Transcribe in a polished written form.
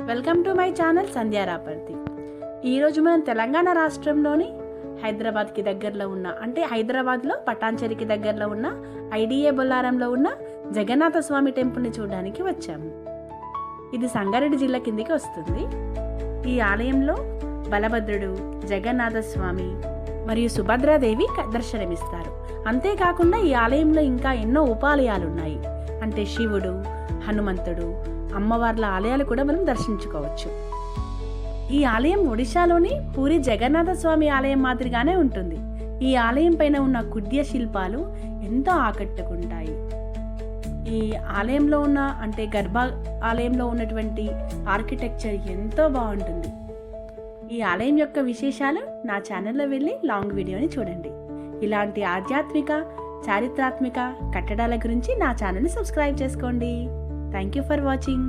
Welcome to my channel సంధ్యా రాపర్తి. ఈరోజు మనం తెలంగాణ రాష్ట్రంలోని హైదరాబాద్కి దగ్గరలో ఉన్న హైదరాబాద్లో పటాన్చెరికి దగ్గరలో ఉన్న ఐడిఏ బొల్లారంలో ఉన్న జగన్నాథ స్వామి టెంపుల్ని చూడడానికి వచ్చాము. ఇది సంగారెడ్డి జిల్లా కిందికి వస్తుంది. ఈ ఆలయంలో బలభద్రుడు, జగన్నాథ స్వామి మరియు సుభద్రాదేవి దర్శనమిస్తారు. అంతేకాకుండా ఈ ఆలయంలో ఇంకా ఎన్నో ఉపాలయాలు ఉన్నాయి. అంటే శివుడు, హనుమంతుడు, అమ్మవార్ల ఆలయాలు కూడా మనం దర్శించుకోవచ్చు. ఈ ఆలయం ఒడిశాలోని పూరి జగన్నాథ స్వామి ఆలయం మాదిరిగానే ఉంటుంది. ఈ ఆలయం పైన ఉన్న కుడ్య శిల్పాలు ఎంతో ఆకట్టుకుంటాయి. ఈ ఆలయంలో ఉన్న గర్భ ఆలయంలో ఉన్నటువంటి ఆర్కిటెక్చర్ ఎంతో బాగుంటుంది. ఈ ఆలయం యొక్క విశేషాలు నా ఛానల్లో వెళ్ళి లాంగ్ వీడియోని చూడండి. ఇలాంటి ఆధ్యాత్మిక, చారిత్రాత్మక కట్టడాల గురించి నా ఛానల్ని సబ్స్క్రైబ్ చేసుకోండి. Thank you for watching.